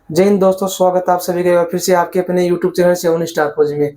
जय हिंद दोस्तों, स्वागत है आप सभी का एक बार फिर से आपके अपने YouTube चैनल 7 स्टार फौज में।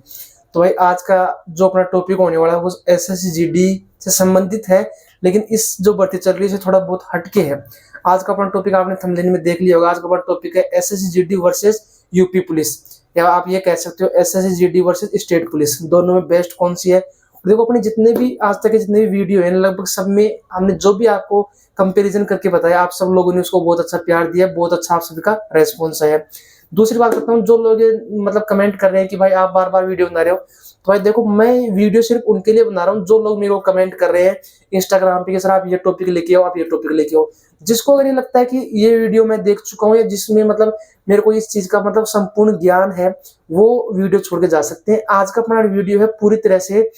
तो भाई आज का जो अपना टॉपिक होने वाला है वो एसएससी जीडी से संबंधित है, लेकिन इस जो भर्ती चल रही है थोड़ा बहुत हटके है। आज का अपना टॉपिक आपने थंबनेल में देख लिया होगा। आज का अपना टॉपिक है SSC GD versus UP police, या आप ये कह सकते हो SSC GD versus state police, दोनों में बेस्ट कौन सी है। देखो अपने जितने भी आज तक के जितने भी वीडियो है लगभग सब में हमने जो भी आपको कंपैरिजन करके बताया, आप सब लोगों ने उसको बहुत अच्छा प्यार दिया, बहुत अच्छा आप सभी का रेस्पॉन्स है। दूसरी बात करता हूँ, जो लोग मतलब कमेंट कर रहे हैं कि भाई आप बार बार वीडियो बना रहे हो, तो भाई देखो मैं वीडियो सिर्फ उनके लिए बना रहा हूँ जो लोग मेरे को कमेंट कर रहे हैं इंस्टाग्राम पे कि सर आप ये टॉपिक लेके आओ, आप ये टॉपिक लेके आओ। जिसको अगर ये लगता है कि ये वीडियो मैं देख चुका हूँ या जिसमें मतलब मेरे को इस चीज का मतलब संपूर्ण ज्ञान है, वो वीडियो छोड़ के जा सकते हैं। आज का अपना वीडियो है पूरी तरह से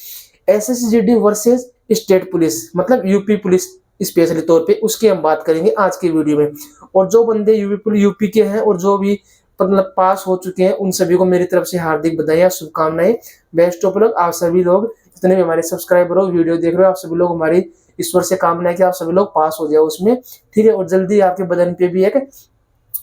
एसएसजीडी वर्सेस स्टेट पुलिस, मतलब यूपी पुलिस स्पेशली तौर पे, उसकी हम बात करेंगे आज के वीडियो में। और जो बंदे यूपी के हैं और जो भी मतलब पास हो चुके हैं, उन सभी को मेरी तरफ से हार्दिक बधाई, शुभकामनाएं, बेस्ट ऑफ लक। आप सभी लोग जितने भी हमारे सब्सक्राइबर हो, वीडियो देख रहे हो, आप सभी लोग, हमारी ईश्वर से कामना है कि आप सभी लोग पास हो जाओ उसमें, ठीक है। और जल्दी आपके बदन पे भी एक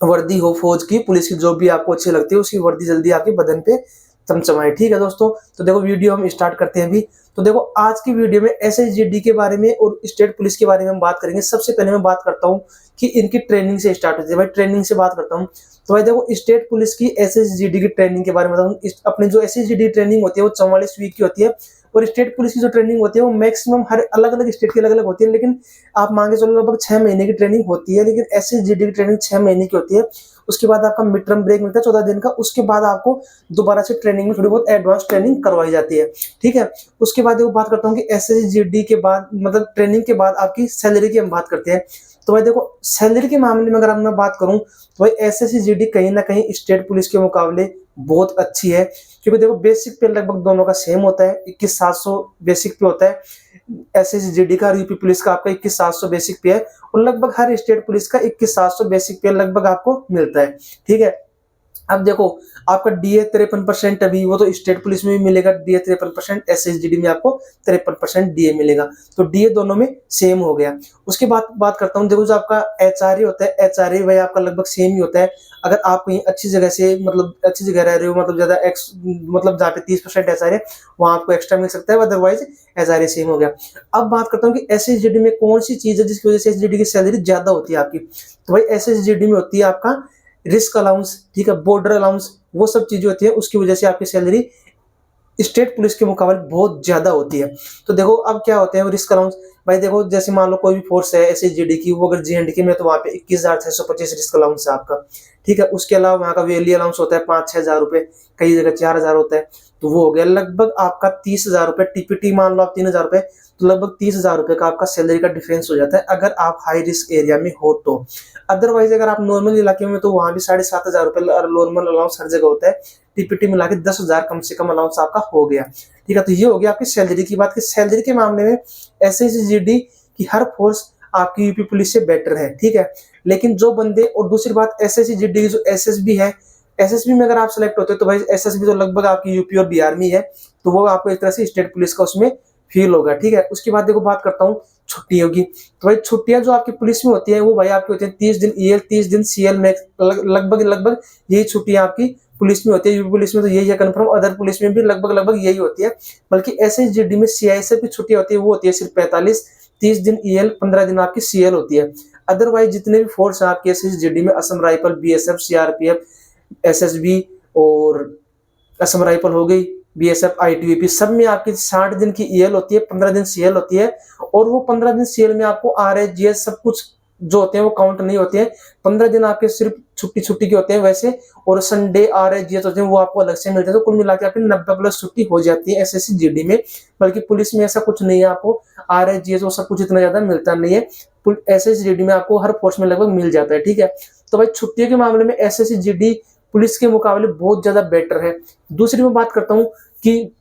वर्दी हो फौज की, पुलिस की, जो भी आपको अच्छी लगती है उसकी वर्दी जल्दी आपके बदन पे चमचमाए, ठीक है दोस्तों। तो देखो वीडियो हम स्टार्ट करते हैं अभी। तो देखो आज की वीडियो में एसएसजीडी के बारे में और स्टेट पुलिस के बारे में हम बात करेंगे। सबसे पहले मैं बात करता हूँ कि इनकी ट्रेनिंग से स्टार्ट होती है, भाई ट्रेनिंग से बात करता हूँ। तो भाई देखो स्टेट पुलिस की एसएसजीडी की ट्रेनिंग के बारे में बताऊँ। अपनी जो एसएसजीडी ट्रेनिंग होती है वो 44 वीक की होती है, और स्टेट पुलिस की जो ट्रेनिंग होती है वो मैक्सिमम हर अलग अलग स्टेट की अलग अलग होती है, लेकिन आप मांगे चलो लगभग 6 महीने की ट्रेनिंग होती है, लेकिन एसएसजीडी की ट्रेनिंग 6 महीने की होती है। उसके बाद आपका मिड टर्म ब्रेक मिलता है 14 दिन का, उसके बाद आपको दोबारा से ट्रेनिंग में थोड़ी बहुत एडवांस ट्रेनिंग करवाई जाती है, ठीक है। उसके बाद वो बात करता हूँ कि एसएसजीडी के बाद मतलब ट्रेनिंग के बाद आपकी सैलरी की हम बात करते हैं। तो भाई देखो सैलरी के मामले में अगर मैं बात करूं तो भाई एसएसजीडी कहीं ना कहीं स्टेट पुलिस के मुकाबले बहुत अच्छी है, क्योंकि देखो बेसिक पे लगभग दोनों का सेम होता है, 21,700 बेसिक पे होता है एसएसजीडी का, और यूपी पुलिस का आपका 21,700 बेसिक पे है, और लगभग हर स्टेट पुलिस का 21,700 बेसिक पे लगभग आपको मिलता है, ठीक है। अब देखो आपका डीए 53%, अभी वो तो स्टेट पुलिस में भी मिलेगा डीए 53%, एसएसजीडी में आपको 53% डीए मिलेगा, तो डीए दोनों में सेम हो गया। उसके बाद बात करता हूँ, देखो जो आपका एचआरए होता है, एचआरए भाई आपका लगभग सेम ही होता है। अगर आप कहीं अच्छी जगह से मतलब अच्छी जगह रह रहे हो, मतलब ज्यादा एक्स मतलब जहाँ पे 30% एचआरए, वहां आपको एक्स्ट्रा मिल सकता है, अदरवाइज एचआरए सेम हो गया। अब बात करता हूँ कि एसएसजीडी में कौन सी चीज है जिसकी वजह से एसएसजीडी की सैलरी ज्यादा होती है आपकी। तो भाई एसएसजीडी में होती है आपका रिस्क अलाउंस, ठीक है, बॉर्डर अलाउंस, वो सब चीजें होती है, उसकी वजह से आपकी सैलरी स्टेट पुलिस के मुकाबले बहुत ज्यादा होती है। तो देखो अब क्या होते हैं रिस्क अलाउंस, भाई देखो जैसे मान लो कोई भी फोर्स है एसएसजीडी की, वो अगर जीएनडीके में, तो वहाँ पे 21,625 रिस्क अलाउंस है आपका, ठीक है। उसके अलावा वहाँ का वेली अलाउंस होता है 5-6 हजार रुपए, कई जगह 4,000 होता है, तो वो हो गया लगभग आपका 30,000 रुपए। टीपीटी मान लो आप 3,000 रुपए, तो लगभग 30,000 रुपए का आपका सैलरी का डिफरेंस हो जाता है अगर आप हाई रिस्क एरिया में हो तो। अदरवाइज अगर आप नॉर्मल इलाके में, तो वहां भी 7,500 रुपए नॉर्मल अलाउंस हर जगह होता है, टीपीटी मिला के 10,000 कम से कम अलाउंस आपका हो गया, ठीक है। तो ये हो गया आपकी सैलरी की बात। कि सैलरी के मामले में एसएसजीडी की हर फोर्स आपकी यूपी पुलिस से बेटर है, ठीक है। लेकिन जो बंदे, और दूसरी बात एसएसजीडी की जो एसएसबी है, एसएसबी में अगर आप सेलेक्ट होते हो तो भाई एसएसबी तो लगभग आपकी यूपी और बिहार में ही है, तो वो आपको एक तरह से स्टेट पुलिस का उसमें फील होगा, ठीक है। उसके बाद देखो बात करता हूँ छुट्टियों की। तो भाई छुट्टियां जो आपकी पुलिस में होती है वो भाई आपकी होती है 30 दिन ईएल, 30 दिन सीएल में, लगभग लगभग यही छुट्टियां आपकी पुलिस में होती है। यूपी पुलिस में तो यही है कंफर्म, अदर पुलिस में भी लगभग लगभग यही होती है। बल्कि एसएसजीडी में सीआईएसएफ की छुट्टी होती है, वो होती है सिर्फ 45, 30 दिन ईएल, 15 दिन आपकी सीएल होती है। अदरवाइज जितने भी फोर्स है आपके एसएसजीडी में, Assam rifle, BSF, CRPF, SSB और असम राइफल हो गई, बीएसएफ, आईटीबीपी, सब में आपकी 60 दिन की ईएल होती है, 15 दिन सीएल होती है। और वो 15 दिन सीएल में आपको आरएस, जीएस सब कुछ जो होते हैं वो काउंट नहीं होते हैं। 15 दिन आपके सिर्फ छुट्टी छुट्टी के होते हैं वैसे, और संडे आरएस, जीएस होते हैं वो आपको अलग से मिलते हैं। तो कुल मिला के आपकी 90 प्लस छुट्टी हो जाती है एसएसजीडी में। बल्कि पुलिस में ऐसा कुछ नहीं है, आपको आरएस, जीएस वो सब कुछ इतना ज्यादा मिलता नहीं है। एसएसजीडी में आपको हर फोर्स में लगभग मिल जाता है, ठीक है। तो भाई छुट्टियों के मामले में एसएसजीडी पुलिस के मुकाबले बहुत ज्यादा बेटर है। दूसरी मैं बात करता हूँ कि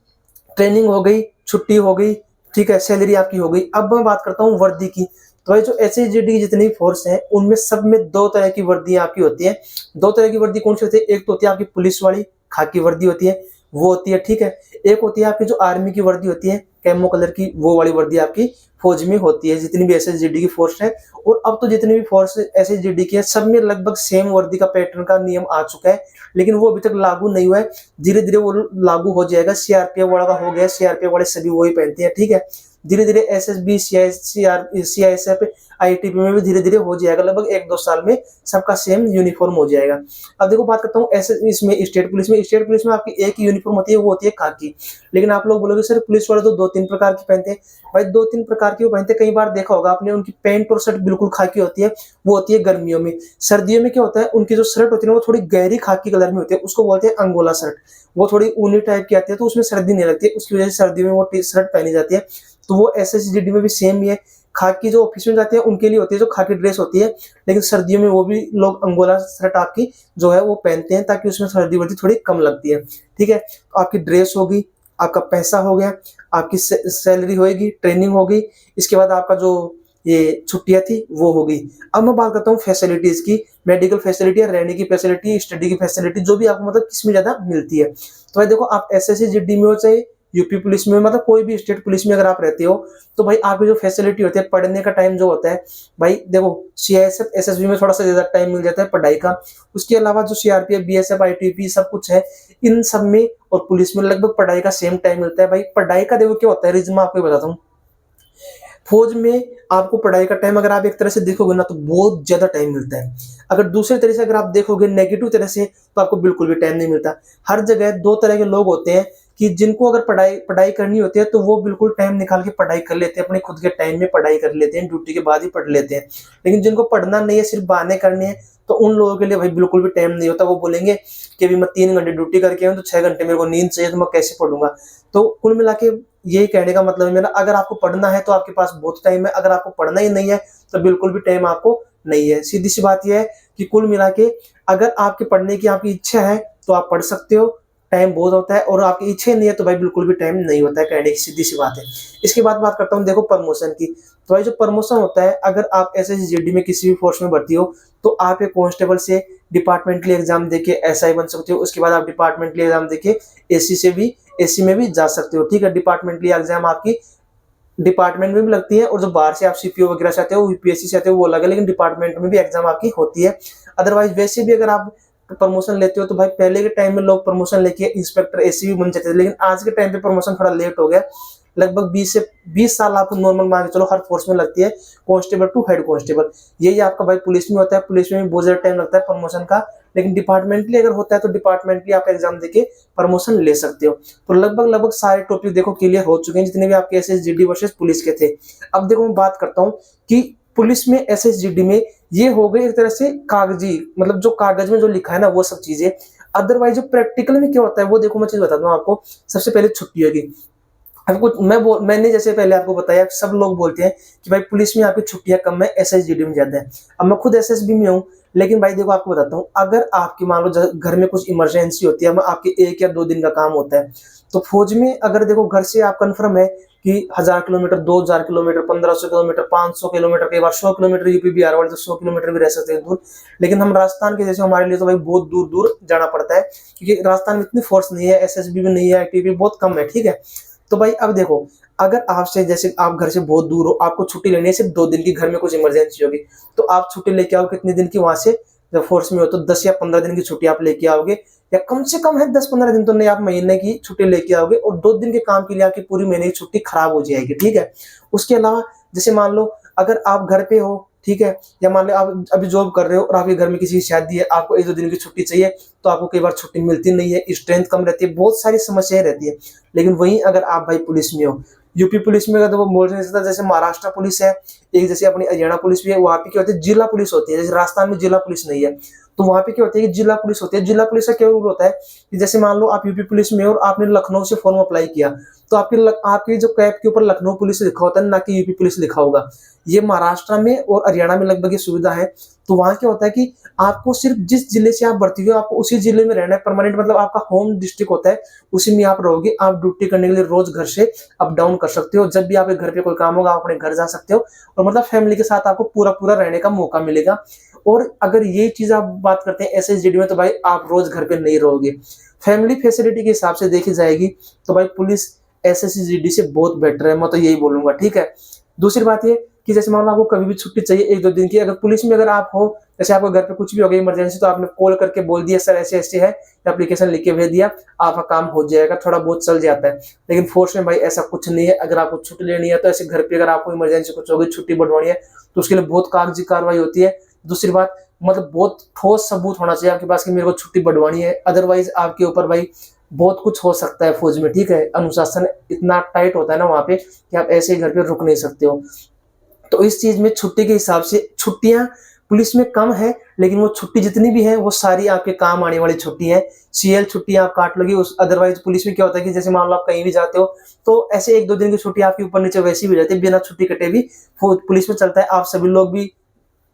ट्रेनिंग हो गई, छुट्टी हो गई, ठीक है, सैलरी आपकी हो गई। अब मैं बात करता हूँ वर्दी की। तो भाई जो एसएसजीडी की जितनी फोर्स है उनमें सब में दो तरह की वर्दियां आपकी होती है। दो तरह की वर्दी कौन सी होती है, एक तो होती है आपकी पुलिस वाली खाकी वर्दी होती है, वो होती है, ठीक है। एक होती है आपकी जो आर्मी की वर्दी होती है, कैमो कलर की, वो वाली वर्दी आपकी फौज में होती है, जितनी भी एसएसजीडी की फोर्स है। और अब तो जितनी भी फोर्स एसएसजीडी की है, सब में लगभग सेम वर्दी का पैटर्न का नियम आ चुका है, लेकिन वो अभी तक लागू नहीं हुआ है। धीरे धीरे वो लागू हो जाएगा। सीआरपीएफ वाला का हो गया, सीआरपीएफ वाले सभी वही पहनते हैं, ठीक है। धीरे धीरे एसएसबी, सीआईएसएफ, आईटीबी में भी धीरे धीरे हो जाएगा। लगभग 1-2 साल में सबका सेम यूनिफॉर्म हो जाएगा। अब देखो बात करता हूँ ऐसे इसमें स्टेट पुलिस में आपकी एक ही यूनिफॉर्म होती है, वो होती है खाकी। लेकिन आप लोग बोलोगे सर पुलिस वाले तो 2-3 प्रकार की पहनते हैं। भाई 2-3 प्रकार की वो पहनते हैं। कई बार देखा होगा आपने, उनकी पैंट और शर्ट बिल्कुल खाकी होती है, वो होती है गर्मियों में। सर्दियों में क्या होता है, उनकी जो शर्ट होती है ना, वो थोड़ी गहरी खाकी कलर में होती है, उसको बोलते हैं अंगोला शर्ट। वो थोड़ी ऊनी टाइप की आती है, तो उसमें सर्दी नहीं लगती है, उसकी वजह से सर्दियों में वो टी शर्ट पहनी जाती है। तो वो एसएसजीडी में भी सेम ही है। खाकी जो ऑफिस में जाते हैं उनके लिए होती है, जो खाकी ड्रेस होती है, लेकिन सर्दियों में वो भी लोग अंगोला शर्ट आपकी जो है वो पहनते हैं, ताकि उसमें सर्दी वर्दी थोड़ी कम लगती है, ठीक है। तो आपकी ड्रेस होगी, आपका पैसा हो गया, आपकी सैलरी होगी, ट्रेनिंग होगी, इसके बाद आपका जो ये छुट्टियां थी वो होगी। अब मैं बात करता हूँ फैसिलिटीज की, मेडिकल फैसिलिटी, रहने की फैसिलिटी, स्टडी की फैसिलिटी, जो भी आपको मतलब किसमें ज्यादा मिलती है। तो भाई देखो, आप एसएसजीडी में हो चाहे यूपी पुलिस में, मतलब कोई भी स्टेट पुलिस में अगर आप रहते हो, तो भाई आपकी जो फैसिलिटी होती है, पढ़ने का टाइम जो होता है, भाई देखो सीआईएसएफ एसएसबी में थोड़ा सा ज्यादा टाइम मिल जाता है पढ़ाई का। उसके अलावा जो सीआरपीएफ, बीएसएफ, आईटीबी सब कुछ है, इन सब में और पुलिस में लगभग पढ़ाई का सेम टाइम मिलता है। भाई पढ़ाई का देखो क्या होता है, रीजन मैं आपको बताता हूँ। फौज में आपको पढ़ाई का टाइम अगर आप एक तरह से देखोगे ना, तो बहुत ज्यादा टाइम मिलता है। अगर दूसरे तरह से अगर आप देखोगे नेगेटिव तरह से, तो आपको बिल्कुल भी टाइम नहीं मिलता। हर जगह 2 तरह के लोग होते हैं कि जिनको अगर पढ़ाई करनी होती है, तो वो बिल्कुल टाइम निकाल के पढ़ाई कर लेते हैं, अपने खुद के टाइम में पढ़ाई कर लेते हैं, ड्यूटी के बाद ही पढ़ लेते हैं। लेकिन जिनको पढ़ना नहीं है, सिर्फ बहाने करने हैं, तो उन लोगों के लिए भाई बिल्कुल भी टाइम नहीं होता। वो बोलेंगे कि अभी मैं 3 घंटे ड्यूटी करके आऊँ, तो 6 घंटे मेरे को नींद चाहिए, तो मैं कैसे पढ़ूंगा। तो कुल मिला के यही कहने का मतलब है मेरा, अगर आपको पढ़ना है तो आपके पास बहुत टाइम है, अगर आपको पढ़ना ही नहीं है तो बिल्कुल भी टाइम आपको नहीं है। सीधी सी बात यह है कि कुल मिला के अगर आपके पढ़ने की आपकी इच्छा है तो आप पढ़ सकते हो, टाइम बहुत होता है, और आपकी इच्छा नहीं है तो भाई बिल्कुल भी टाइम नहीं होता है, कहने की सीधी सी बात है। इसके बाद बात करता हूँ देखो प्रमोशन की। तो भाई जो प्रमोशन होता है, अगर आप एसएसजीडी में किसी भी फोर्स में भर्ती हो, तो आप एक कांस्टेबल से डिपार्टमेंटली एग्जाम देके एसआई बन सकते हो। उसके बाद आप डिपार्टमेंटली एग्जाम देके एसी में भी जा सकते हो, ठीक है। डिपार्टमेंटली एग्जाम आपकी डिपार्टमेंट में भी लगती है, और जो बाहर से आप सीपीओ वगैरह से आते हो, यूपीएससी से आते हो, वो अलग है, लेकिन डिपार्टमेंट में भी एग्जाम आपकी होती है। अदरवाइज वैसे भी अगर आप प्रमोशन लेते हो, तो भाई पहले के टाइम में लोग प्रमोशन लेके इंस्पेक्टर एसी भी बन जाते थे, लेकिन आज के टाइम पे प्रमोशन थोड़ा लेट हो गया। लगभग 20 साल आपको नॉर्मल मान के चलो हर फोर्स में लगती है, कांस्टेबल टू हेड कांस्टेबल। यही आपका भाई पुलिस में होता है। पुलिस में भी बहुत ज्यादा टाइम लगता है प्रमोशन का, लेकिन डिपार्टमेंटली अगर होता है तो डिपार्टमेंटली आप एग्जाम देके प्रमोशन ले सकते हो। तो लगभग सारे टॉपिक देखो क्लियर हो चुके हैं, जितने भी आपके एसएसजीडी वर्सेस पुलिस के थे। अब देखो मैं बात करता हूँ कि पुलिस में, एसएसजीडी में ये हो गए एक तरह से कागजी, मतलब जो कागज में जो लिखा है ना वो सब चीजें। अदरवाइज जो प्रैक्टिकल में क्या होता है वो देखो मैं चीज बताता हूँ आपको। सबसे पहले छुट्टी होगी। आपको मैंने जैसे पहले आपको बताया, सब लोग बोलते हैं कि भाई पुलिस में आपकी छुट्टियां कम है, एसएसजीडी में ज्यादा है। अब मैं खुद एसएसबी में हूँ, लेकिन भाई देखो आपको बताता हूँ, अगर आपकी मान लो घर में कुछ इमरजेंसी होती है, आपके 1 या 2 दिन का काम होता है, तो फौज में अगर देखो घर से आप कंफर्म है कि 1000 किलोमीटर, 2000 किलोमीटर, 1500 किलोमीटर, 500 किलोमीटर, कई बार 100 किलोमीटर, यूपी बिहार वाले तो 100 किलोमीटर भी रह सकते हैं दूर। लेकिन हम राजस्थान के जैसे, हमारे लिए तो भाई बहुत दूर दूर जाना पड़ता है, क्योंकि राजस्थान में इतनी फोर्स नहीं है, एसएसबी भी नहीं है, आईटीबी बहुत कम है, ठीक है। तो भाई अब देखो, अगर आपसे जैसे आप घर से बहुत दूर हो, आपको छुट्टी लेनी है सिर्फ 2 दिन की, घर में कुछ इमरजेंसी होगी, तो आप छुट्टी लेके आओ कितने दिन की वहां से, जब फोर्स में हो तो 10 या 15 दिन की छुट्टी आप लेके आओगे, या कम से कम है 10-15 दिन तो नहीं, आप महीने की छुट्टी लेके आओगे, और 2 दिन के काम के लिए आपकी पूरी महीने की छुट्टी खराब हो जाएगी, ठीक है। उसके अलावा जैसे मान लो अगर आप घर पे हो, ठीक है, या मान लो आप अभी जॉब कर रहे हो और आपके घर में किसी की शादी है, आपको 1-2 दिन की छुट्टी चाहिए, तो आपको कई बार छुट्टी मिलती नहीं है, स्ट्रेंथ कम रहती है, बहुत सारी समस्याएं रहती है। लेकिन वहीं अगर आप भाई पुलिस में हो, यूपी पुलिस में, तो वो बोल नहीं सकता, जैसे महाराष्ट्र पुलिस है, एक जैसे अपनी हरियाणा पुलिस भी है, वहां पे क्या होती है, जिला पुलिस होती है। जैसे राजस्थान में जिला पुलिस नहीं है, तो वहां पे क्या होती है कि जिला पुलिस होती है। जिला पुलिस का क्या रूल होता है कि जैसे मान लो आप यूपी पुलिस में हो और आपने लखनऊ से फॉर्म अप्लाई किया, तो आपकी जो कैप के ऊपर लखनऊ पुलिस लिखा होता है, ना कि यूपी पुलिस लिखा होगा। ये महाराष्ट्र में और हरियाणा में लगभग ये सुविधा है। तो वहां क्या होता है कि आपको सिर्फ जिस जिले से आप भर्ती हुए, आपको उसी जिले में रहना है परमानेंट, मतलब आपका होम डिस्ट्रिक्ट होता है, उसी में आप रहोगे। आप ड्यूटी करने के लिए रोज घर से अप डाउन कर सकते हो, जब भी आपके घर पे कोई काम होगा आप अपने घर जा सकते हो, और मतलब फैमिली के साथ आपको पूरा पूरा रहने का मौका मिलेगा। और अगर ये चीज आप बात करते हैं एसएसजीडी में, तो भाई आप रोज घर पे नहीं रहोगे। फैमिली फैसिलिटी के हिसाब से देखी जाएगी तो भाई पुलिस एसएसजीडी से बहुत बेटर है, मैं तो यही बोलूंगा, ठीक है। दूसरी बात ये कि जैसे मान लो आपको कभी भी छुट्टी चाहिए 1-2 दिन की, अगर पुलिस में अगर आप हो, जैसे आपको घर पे कुछ भी हो गई इमरजेंसी, तो आपने कॉल करके बोल दिया सर ऐसे ऐसे है, एप्लीकेशन लिख के भेज दिया, आपका काम हो जाएगा, थोड़ा बहुत चल जाता है। लेकिन फोर्स में भाई ऐसा कुछ नहीं है। अगर आपको छुट्टी लेनी है तो ऐसे घर पे अगर आपको इमरजेंसी कुछ हो गई, छुट्टी बढ़वानी है, तो उसके लिए बहुत कागजी कार्रवाई होती है। दूसरी बात, मतलब बहुत ठोस सबूत होना चाहिए आपके पास कि मेरे को छुट्टी बढ़वानी है, अदरवाइज आपके ऊपर भाई बहुत कुछ हो सकता है फौज में, ठीक है। अनुशासन इतना टाइट होता है ना वहां पे कि आप ऐसे ही घर पे रुक नहीं सकते हो। तो इस चीज में छुट्टी के हिसाब से छुट्टियां पुलिस में कम है, लेकिन वो छुट्टी जितनी भी है वो सारी आपके काम आने वाली छुट्टी है। सीएल छुट्टी आप काट लोगे, उस अदरवाइज पुलिस में क्या होता है कि जैसे मान लो आप कहीं भी जाते हो तो ऐसे 1-2 दिन की छुट्टी आपके ऊपर नीचे वैसी भी रहती है, बिना छुट्टी कटे भी पुलिस में चलता है। आप सभी लोग भी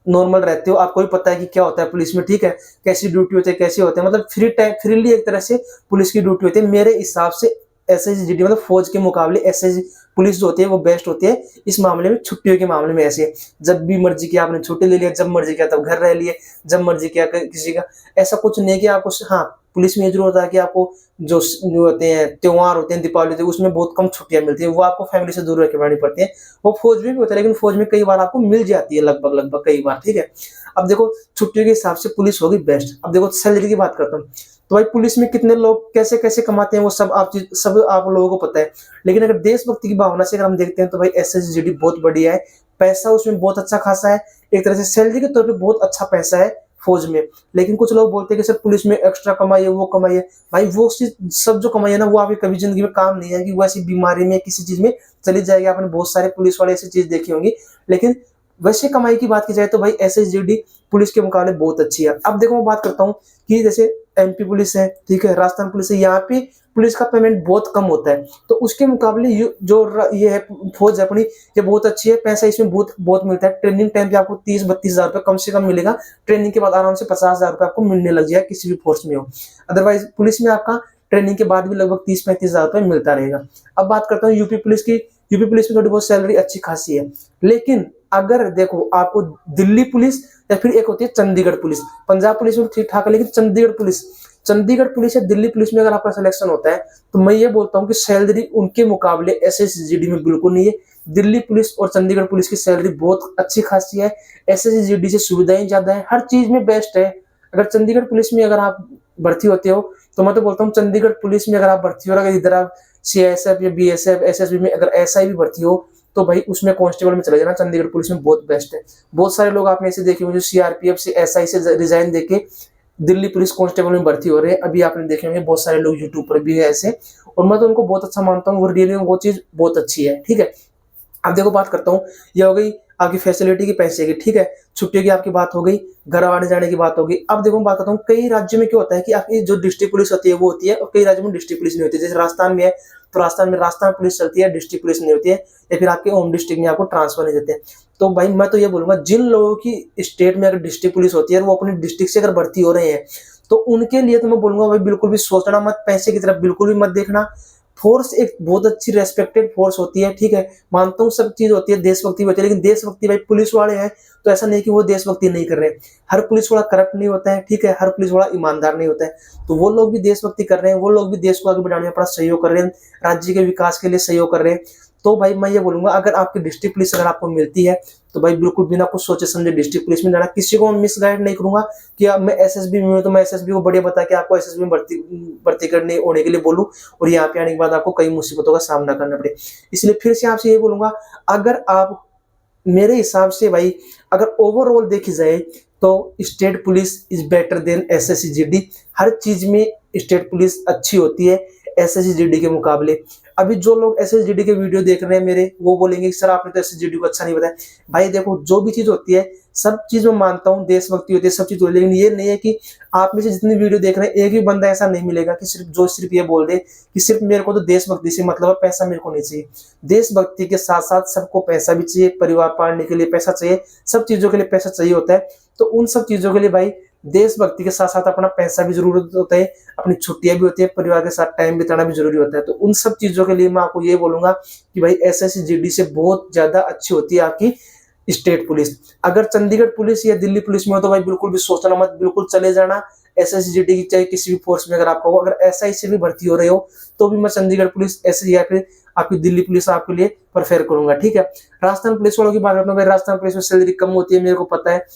नॉर्मल रहते हो, आपको भी पता है कि क्या होता है पुलिस में, ठीक है, कैसी ड्यूटी होती है, कैसे होते हैं, मतलब फ्री टाइम फ्रीली एक तरह से पुलिस की ड्यूटी होती है मेरे हिसाब से। एसएसजीडी मतलब फौज के मुकाबले एसएस पुलिस जो होती है वो बेस्ट होती है इस मामले में, छुट्टियों के मामले में। ऐसे जब भी मर्जी किया आपने छुट्टी ले लिया, जब मर्जी किया तब घर रह लिए, जब मर्जी किया किसी का ऐसा कुछ नहीं कि आपको, हाँ पुलिस में ये जरूर होता है कि आपको जो होते हैं त्योहार होते हैं, दीपावली होती है, उसमें बहुत कम छुट्टियां मिलती है, वो आपको फैमिली से दूर रह के बैठनी पड़ती है। वो फौज में भी होता है, लेकिन फौज में कई बार आपको मिल जाती है, लगभग लगभग कई बार, ठीक है। अब देखो छुट्टियों के हिसाब से पुलिस होगी बेस्ट। अब देखो सैलरी की बात करता हूँ, तो भाई पुलिस में कितने लोग कैसे कैसे कमाते हैं वो सब आप लोगों को पता है। लेकिन अगर देशभक्ति की भावना से अगर हम देखते हैं तो भाई एसएसजीडी बहुत बढ़िया है, पैसा उसमें बहुत अच्छा खासा है, एक तरह से सैलरी के तौर पे बहुत अच्छा पैसा है फौज में। लेकिन कुछ लोग बोलते हैं कि सर पुलिस में एक्स्ट्रा कमाइए, वो कमाइए, भाई वो सब जो कमाइए ना वो आपकी कभी जिंदगी में काम नहीं है, कि वो ऐसी बीमारी में किसी चीज में चली जाएगी। आपने बहुत सारे पुलिस वाले ऐसी चीज देखी होंगी। लेकिन वैसे कमाई की बात की जाए तो भाई एसएसजीडी पुलिस के मुकाबले बहुत अच्छी है। अब देखो मैं बात करता हूँ कि जैसे एमपी पुलिस है, ठीक है, राजस्थान पुलिस है, यहाँ पे पुलिस का पेमेंट बहुत कम होता है, तो उसके मुकाबले ये है फौज अपनी, ये बहुत अच्छी है, पैसा इसमें बहुत बहुत मिलता है। ट्रेनिंग टाइम पे आपको 30-32 हजार रुपये कम से कम मिलेगा, ट्रेनिंग के बाद आराम से 50 हजार रुपये आपको मिलने लग जाएगा किसी भी फोर्स में हो। अदरवाइज पुलिस में आपका ट्रेनिंग के बाद भी लगभग 30-35 हजार रुपये मिलता रहेगा। अब बात करता हूँ यूपी पुलिस की। यूपी पुलिस में थोड़ी बहुत सैलरी अच्छी खासी है, लेकिन अगर देखो आपको दिल्ली पुलिस या फिर एक होती है चंडीगढ़ पुलिस, पंजाब पुलिस में ठीक ठाक है, लेकिन चंडीगढ़ पुलिस या दिल्ली पुलिस में अगर आपका सिलेक्शन होता है तो मैं ये बोलता हूँ कि सैलरी उनके मुकाबले एसएसजीडी में बिल्कुल नहीं है। दिल्ली पुलिस और चंडीगढ़ पुलिस की सैलरी बहुत अच्छी खासी है, एसएसजीडी से सुविधाएं ज्यादा है, हर चीज में बेस्ट है। अगर चंडीगढ़ पुलिस में अगर आप भर्ती होते हो तो मैं तो बोलता हूँ चंडीगढ़ पुलिस में अगर आप भर्ती हो, अगर इधर आप सीआईएसएफ या बीएसएफ एसएसबी में अगर एसआई भी भर्ती हो तो भाई उसमें कांस्टेबल में चले जाना, चंडीगढ़ पुलिस में बहुत बेस्ट है। बहुत सारे लोग आपने ऐसे देखे होंगे जो सीआरपीएफ से एसआई से रिजाइन देके दिल्ली पुलिस कांस्टेबल में भर्ती हो रहे हैं, अभी आपने देखे होंगे बहुत सारे लोग यूट्यूब पर भी है ऐसे, और मैं तो उनको बहुत अच्छा मानता हूँ, वो रियली वो चीज बहुत अच्छी है, ठीक है। अब देखो बात करता हूँ, ये हो गई आपकी फैसिलिटी की, पैसे की, ठीक है, छुट्टियों की आपकी बात हो गई, घर आने जाने की बात होगी। अब देखो मैं बात करता हूँ, कई राज्यों में क्या होता है कि आपकी जो डिस्ट्रिक्ट पुलिस होती है वो होती है, और कई राज्यों में डिस्ट्रिक्ट पुलिस नहीं होती है। जैसे राजस्थान में है तो राजस्थान में राजस्थान पुलिस चलती है, डिस्ट्रिक्ट पुलिस नहीं होती है, या फिर आपके होम डिस्ट्रिक्ट में आपको ट्रांसफर नहीं देते। तो भाई मैं तो ये बोलूंगा, जिन लोगों की स्टेट में अगर डिस्ट्रिक्ट पुलिस होती है वो अपनी डिस्ट्रिक्ट से अगर भर्ती हो रहे हैं तो उनके लिए तो मैं बोलूंगा भाई बिल्कुल भी सोचना मत, पैसे की तरफ बिल्कुल भी मत देखना। फोर्स एक बहुत अच्छी रेस्पेक्टेड फोर्स होती है, ठीक है, मानता हूँ सब चीज होती है, देशभक्ति होती है, लेकिन देशभक्ति भाई पुलिस वाले हैं तो ऐसा नहीं कि वो देशभक्ति नहीं कर रहे हैं। हर पुलिस वाला करप्ट नहीं होता है, ठीक है, हर पुलिस वाला ईमानदार नहीं होता है, तो वो लोग भी देशभक्ति कर रहे हैं, वो लोग भी देश को आगे बढ़ाने में अपना सहयोग कर रहे हैं, राज्य के विकास के लिए सहयोग कर रहे हैं। तो भाई मैं ये बोलूंगा, अगर आपकी डिस्ट्रिक्ट पुलिस अगर आपको मिलती है तो भाई बिल्कुल बिना कुछ सोचे समझे डिस्ट्रिक्ट पुलिस में जाना। किसी को मिसगाइड नहीं करूंगा कि अब मैं एसएसबी में हूं तो मैं एसएसबी को बढ़िया बता के आपको एसएसबी में भर्ती करने होने के लिए बोलूं और यहाँ पे आने के बाद आपको कई मुसीबतों का सामना करना पड़े। इसलिए फिर से आपसे ये बोलूंगा, अगर आप मेरे हिसाब से भाई अगर ओवरऑल देखी जाए तो state police is better than SSGD. हर चीज में स्टेट पुलिस अच्छी होती है एसएसजीडी के मुकाबले। अभी जो लोग एसएसजीडी के वीडियो देख रहे हैं मेरे, वो बोलेंगे सर आपने तो एसएसजीडी को अच्छा नहीं बताया। भाई देखो जो भी चीज होती है सब चीज मैं मानता हूँ, देशभक्ति होती है, सब चीज होती है, लेकिन ये नहीं है कि आप में से जितनी वीडियो देख रहे हैं एक ही बंदा ऐसा नहीं मिलेगा कि सिर्फ ये बोल दे कि सिर्फ मेरे को तो देशभक्ति से मतलब है, पैसा मेरे को नहीं चाहिए। देशभक्ति के साथ साथ सबको पैसा भी चाहिए, परिवार पालने के लिए पैसा चाहिए, सब चीजों के लिए पैसा चाहिए होता है। तो उन सब चीजों के लिए भाई देशभक्ति के साथ साथ अपना पैसा भी जरूरत होता है, अपनी छुट्टियां भी होती है, परिवार के साथ टाइम बिताना भी जरूरी होता है। तो उन सब चीजों के लिए मैं आपको ये बोलूंगा कि भाई एसएसजीडी से बहुत ज्यादा अच्छी होती है आपकी स्टेट पुलिस। अगर चंडीगढ़ पुलिस या दिल्ली पुलिस में हो तो भाई बिल्कुल भी सोचना मत, बिल्कुल चले जाना। एसएसजीडी की चाहे किसी भी फोर्स में अगर आपका हो, अगर एसआई से भी भर्ती हो रहे हो तो भी मैं चंडीगढ़ पुलिस ऐसे या फिर आपकी दिल्ली पुलिस आपके लिए प्रेफर करूंगा, ठीक है। राजस्थान पुलिस वालों की बात करता हूँ भाई, राजस्थान पुलिस में सैलरी कम होती है, मेरे को पता है,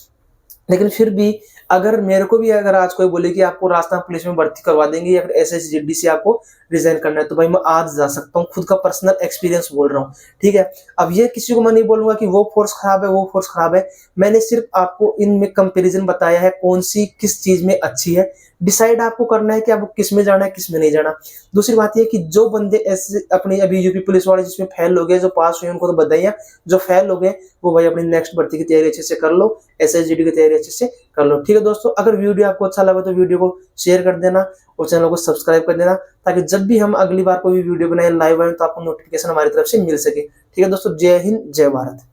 लेकिन फिर भी अगर मेरे को भी अगर आज कोई बोले कि आपको राजस्थान पुलिस में भर्ती करवा देंगे या फिर एसएसजीडी से आपको रिजाइन करना है, तो भाई मैं आज जा सकता हूँ, खुद का पर्सनल एक्सपीरियंस बोल रहा हूँ, ठीक है। अब ये किसी को मैं नहीं बोलूंगा कि वो फोर्स खराब है, वो फोर्स खराब है, मैंने सिर्फ आपको इनमें कंपैरिजन बताया है, कौन सी किस चीज में अच्छी है। डिसाइड आपको करना है कि आपको किस में जाना है, किस में नहीं जाना। दूसरी बात यह कि जो बंदे ऐसे अपनी अभी यूपी पुलिस वाले जिसमें फेल हो गए, जो पास हुए उनको तो बधाइयां, जो फेल हो गए वो भाई अपनी नेक्स्ट भर्ती की तैयारी अच्छे से कर लो, एसएसजीडी की तैयारी अच्छे से कर लो, ठीक है दोस्तों। अगर वीडियो आपको अच्छा लगा तो वीडियो को शेयर कर देना और चैनल को सब्सक्राइब कर देना, ताकि जब भी हम अगली बार कोई वीडियो बनाए लाइव आए तो आपको नोटिफिकेशन हमारी तरफ से मिल सके, ठीक है दोस्तों। जय हिंद, जय भारत।